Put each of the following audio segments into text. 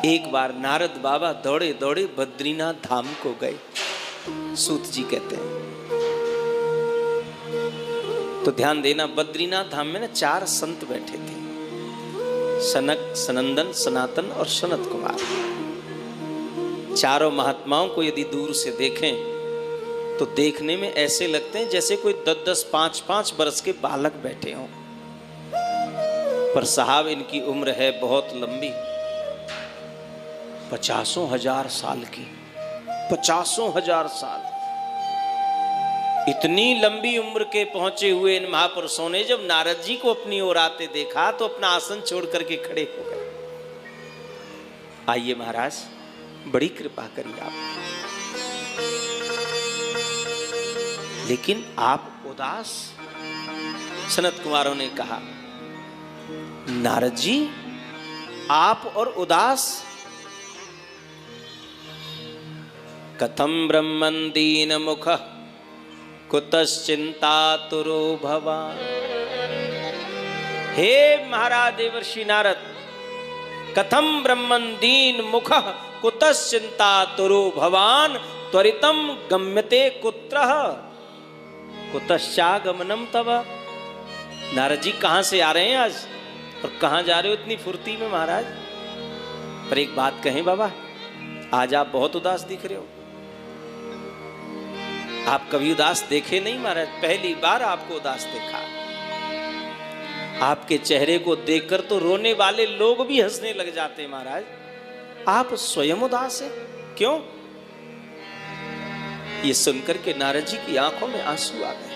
एक बार नारद बाबा दौड़े दौड़े बद्रीनाथ धाम को गए। सूत जी कहते हैं, तो ध्यान देना, बद्रीनाथ धाम में ना 4 संत बैठे थे, सनक, सनंदन, सनातन और सनत कुमार। चारों महात्माओं को यदि दूर से देखें तो देखने में ऐसे लगते हैं जैसे कोई 10-10, 5-5 बरस के बालक बैठे हों, पर साहब इनकी उम्र है बहुत लंबी, 50,000 साल की। 50,000 साल। इतनी लंबी उम्र के पहुंचे हुए इन महापुरुषों ने जब नारद जी को अपनी ओर आते देखा तो अपना आसन छोड़ करके खड़े हो गए। आइए महाराज, बड़ी कृपा करिए आप, लेकिन आप उदास। सनत कुमारों ने कहा, नारद जी आप और उदास? कथम ब्रह्मन दीन मुख कुतश्चिंतातुरो भवान। हे महाराज देवर्षि नारद, कथम ब्रह्मन दीन मुख कुतश्चिंतातुरो भवान त्वरितम गम्यते कुत्रः कुतश्चागमनम तव। नारद जी कहां से आ रहे हैं आज और कहां जा रहे हो इतनी फुर्ती में महाराज? पर एक बात कहें बाबा, आज आप बहुत उदास दिख रहे हो। आप कभी उदास देखे नहीं महाराज, पहली बार आपको उदास देखा। आपके चेहरे को देखकर तो रोने वाले लोग भी हंसने लग जाते महाराज, आप स्वयं उदास हैं, क्यों? ये सुनकर के नारद जी की आंखों में आंसू आ गए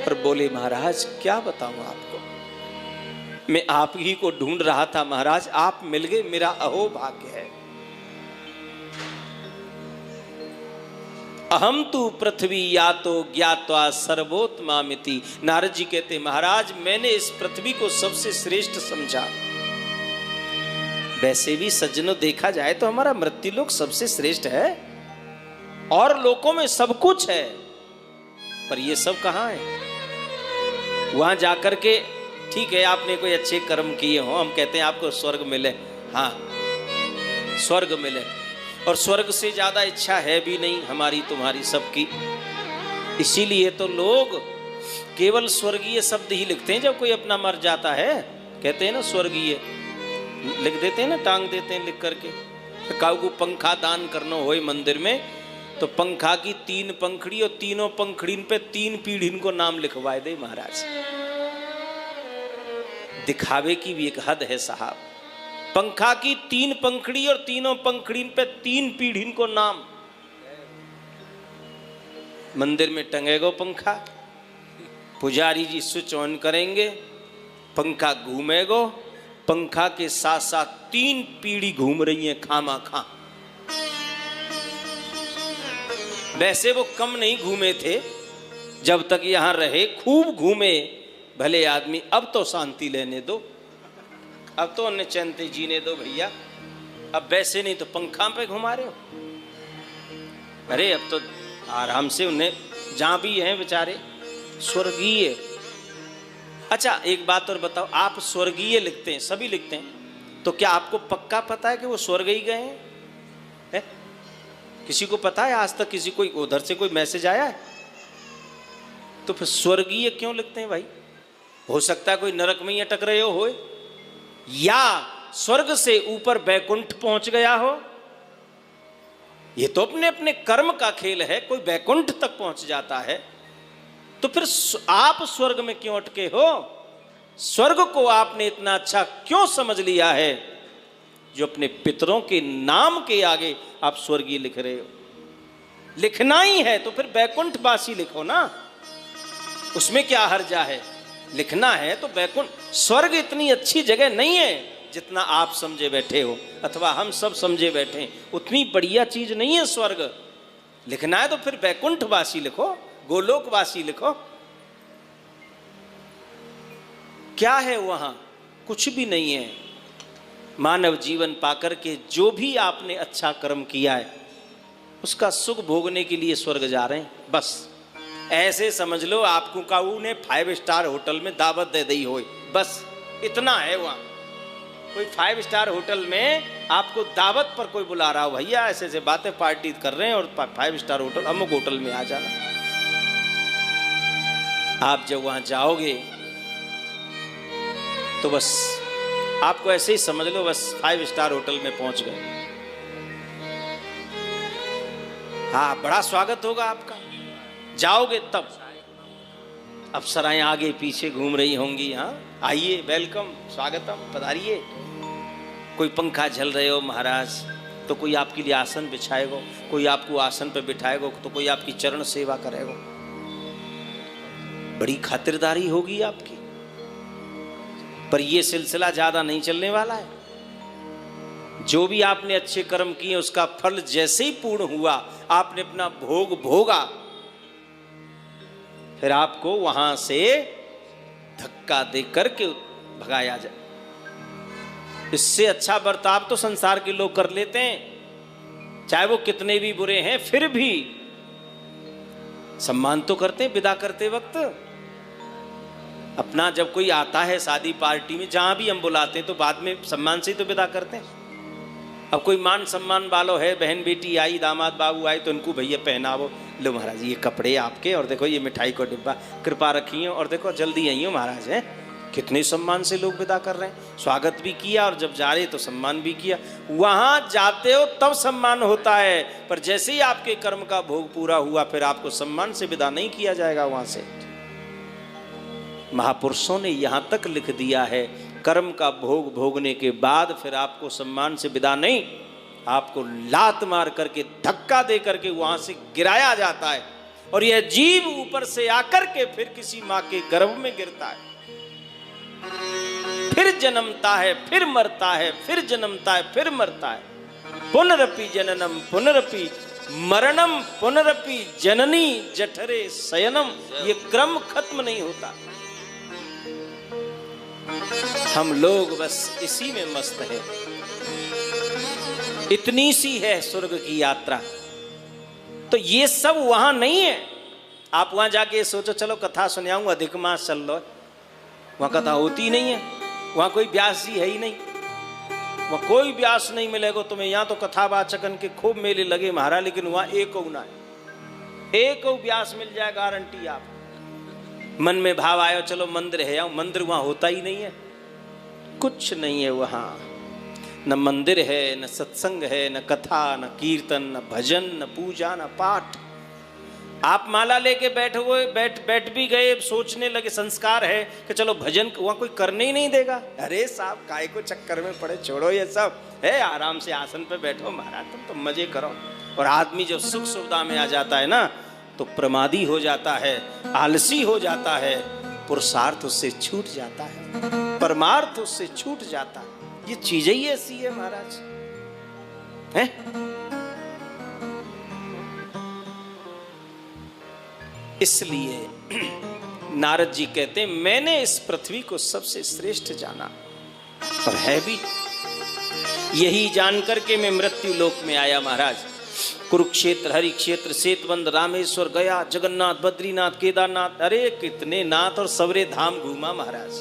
और बोले, महाराज क्या बताऊं आपको, मैं आप ही को ढूंढ रहा था महाराज, आप मिल गए, मेरा अहो भाग्य है। अहम तु पृथ्वी यातो ज्ञात्वा सर्वोत्तमामिति। नारद जी कहते, महाराज मैंने इस पृथ्वी को सबसे श्रेष्ठ समझा। वैसे भी सज्जनों देखा जाए तो हमारा मृत्युलोक सबसे श्रेष्ठ है, और लोकों में सब कुछ है, पर ये सब कहां है? वहां जाकर के ठीक है आपने कोई अच्छे कर्म किए हो, हम कहते हैं आपको स्वर्ग मिले, हाँ स्वर्ग मिले, और स्वर्ग से ज्यादा इच्छा है भी नहीं हमारी तुम्हारी सबकी। इसीलिए तो लोग केवल स्वर्गीय शब्द ही लिखते हैं जब कोई अपना मर जाता है, कहते हैं ना स्वर्गीय लिख देते हैं ना, टांग देते हैं लिख करके। काऊ को पंखा दान करना होए मंदिर में तो पंखा की 3 पंखड़ी और तीनों पंखड़ीन पे 3 पीढ़ीन को नाम लिखवाए दे महाराज। दिखावे की भी एक हद है साहब। पंखा की 3 पंखड़ी और तीनों पंखड़ीन पे 3 पीढ़ीन को नाम। मंदिर में टंगेगा पंखा, पुजारी जी स्विच ऑन करेंगे, पंखा घूमेगो, पंखा के साथ साथ 3 पीढ़ी घूम रही है खामा खा। वैसे वो कम नहीं घूमे थे, जब तक यहां रहे खूब घूमे भले आदमी। अब तो शांति लेने दो, अब तो उन्हें चैनते जीने दो भैया, अब वैसे नहीं तो पंखा पे घुमा रहे हो। अरे अब तो आराम से उन्हें, जहां भी हैं बेचारे स्वर्गीय। अच्छा एक बात और बताओ, आप स्वर्गीय लिखते हैं, सभी लिखते हैं, तो क्या आपको पक्का पता है कि वो स्वर्ग ही गए हैं? है? किसी को पता है आज तक? किसी को उधर से कोई मैसेज आया है? तो फिर स्वर्गीय क्यों लिखते हैं भाई? हो सकता है कोई नरक में ही अटक रहे हो, या स्वर्ग से ऊपर बैकुंठ पहुंच गया हो। ये तो अपने अपने कर्म का खेल है, कोई बैकुंठ तक पहुंच जाता है, तो फिर आप स्वर्ग में क्यों अटके हो? स्वर्ग को आपने इतना अच्छा क्यों समझ लिया है जो अपने पितरों के नाम के आगे आप स्वर्गीय लिख रहे हो? लिखना ही है तो फिर बैकुंठवासी लिखो ना, उसमें क्या हर्जा है? लिखना है तो बैकुंठ। स्वर्ग इतनी अच्छी जगह नहीं है जितना आप समझे बैठे हो, अथवा हम सब समझे बैठे हैं, उतनी बढ़िया चीज नहीं है स्वर्ग। लिखना है तो फिर बैकुंठवासी लिखो, गोलोकवासी लिखो। क्या है वहां? कुछ भी नहीं है। मानव जीवन पाकर के जो भी आपने अच्छा कर्म किया है उसका सुख भोगने के लिए स्वर्ग जा रहे हैं, बस ऐसे समझ लो। आपको काऊ ने 5 स्टार होटल में दावत दे दी हो, बस इतना है वहां। कोई 5 स्टार होटल में आपको दावत पर कोई बुला रहा हो, भैया ऐसे ऐसे बातें पार्टी कर रहे हैं और 5 स्टार होटल अमुक होटल में आ जाना। आप जब वहां जाओगे तो बस आपको ऐसे ही समझ लो बस 5 स्टार होटल में पहुंच गए। हाँ, बड़ा स्वागत होगा आपका। जाओगे तब अप्सराएं आगे पीछे घूम रही होंगी, हाँ आइए, वेलकम, स्वागतम, पधारिए। कोई पंखा झल रहे हो महाराज तो कोई आपके लिए आसन बिछाएगा, कोई आपको आसन पे बिठाएगा, तो कोई आपकी चरण सेवा करेगा। बड़ी खातिरदारी होगी आपकी। पर यह सिलसिला ज्यादा नहीं चलने वाला है। जो भी आपने अच्छे कर्म किए उसका फल जैसे ही पूर्ण हुआ, आपने अपना भोग भोगा, फिर आपको वहां से धक्का दे करके भगाया जाए। इससे अच्छा बर्ताव तो संसार के लोग कर लेते हैं, चाहे वो कितने भी बुरे हैं, फिर भी सम्मान तो करते हैं विदा करते वक्त। अपना जब कोई आता है शादी पार्टी में, जहां भी हम बुलाते हैं तो बाद में सम्मान से ही तो विदा करते हैं। अब कोई मान सम्मान वालों है, बहन बेटी आई, दामाद बाबू आए, तो उनको भैया पहनावो, लो महाराज ये कपड़े आपके, और देखो ये मिठाई को डिब्बा, कृपा रखिए, और देखो जल्दी आई हो महाराज। है कितने सम्मान से लोग विदा कर रहे हैं। स्वागत भी किया और जब जा रहे तो सम्मान भी किया। वहां जाते हो तब सम्मान होता है, पर जैसे ही आपके कर्म का भोग पूरा हुआ फिर आपको सम्मान से विदा नहीं किया जाएगा वहां से। महापुरुषों ने यहां तक लिख दिया है, कर्म का भोग भोगने के बाद फिर आपको सम्मान से विदा नहीं, आपको लात मार करके धक्का दे करके वहां से गिराया जाता है, और यह जीव ऊपर से आकर के फिर किसी मां के गर्भ में गिरता है, फिर जन्मता है, फिर मरता है, फिर जन्मता है, फिर मरता है। पुनरपि जननम पुनरपि मरणम पुनरपि जननी जठरे शयनम, ये क्रम खत्म नहीं होता। हम लोग बस इसी में मस्त हैं। इतनी सी है स्वर्ग की यात्रा। तो ये सब वहां नहीं है। आप वहां जाके सोचो चलो कथा सुनाऊं, अधिक मास चल लो, वहां कथा होती नहीं है। वहां कोई व्यास जी है ही नहीं, वहां कोई व्यास नहीं मिलेगा तुम्हें। यहाँ तो कथावाचकन के खूब मेले लगे महाराज, लेकिन वहां एक ना है, एक व्यास मिल जाए गारंटी। आप मन में भाव आयो चलो मंदिर है, मंदिर वहां होता ही नहीं है, कुछ नहीं है वहां। न मंदिर है, न सत्संग है, न कथा, न कीर्तन, न भजन, न पूजा, न पाठ। आप माला लेके बैठ भी गए, सोचने लगे संस्कार है कि चलो भजन, वहां कोई करने ही नहीं देगा। अरे साहब काय को चक्कर में पड़े, छोड़ो ये सब है, आराम से आसन पे बैठो महाराज, तुम तो मजे करो। और आदमी जब सुख सुविधा में आ जाता है ना तो प्रमादी हो जाता है, आलसी हो जाता है, पुरुषार्थ उससे छूट जाता है, परमार्थ उससे छूट जाता है। ये चीजें ही ऐसी है महाराज, है? इसलिए नारद जी कहते हैं मैंने इस पृथ्वी को सबसे श्रेष्ठ जाना, और है भी। यही जानकर के मैं मृत्यु लोक में आया महाराज। कुरुक्षेत्र, हरिक्षेत्र, सेतवंद, रामेश्वर, गया, जगन्नाथ, बद्रीनाथ, केदारनाथ, अरे कितने नाथ और सवरे धाम घूमा महाराज।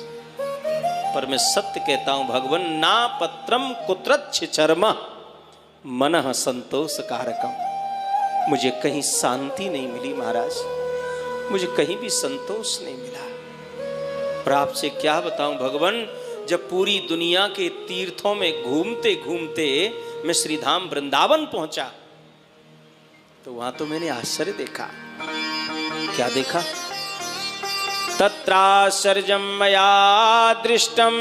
पर मैं सत्य कहता हूं भगवान, ना पत्रम कुत्रच्छ चर्मा मनः संतोष कारकम। मुझे कहीं शांति नहीं मिली महाराज, मुझे कहीं भी संतोष नहीं मिला। और आपसे क्या बताऊं भगवान, जब पूरी दुनिया के तीर्थों में घूमते घूमते मैं श्रीधाम वृंदावन पहुंचा तो वहां तो मैंने आश्चर्य देखा। क्या देखा? तत्राश्चर्यं मया दृष्टं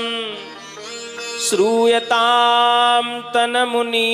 श्रूयतां तन मुनीश्वरा।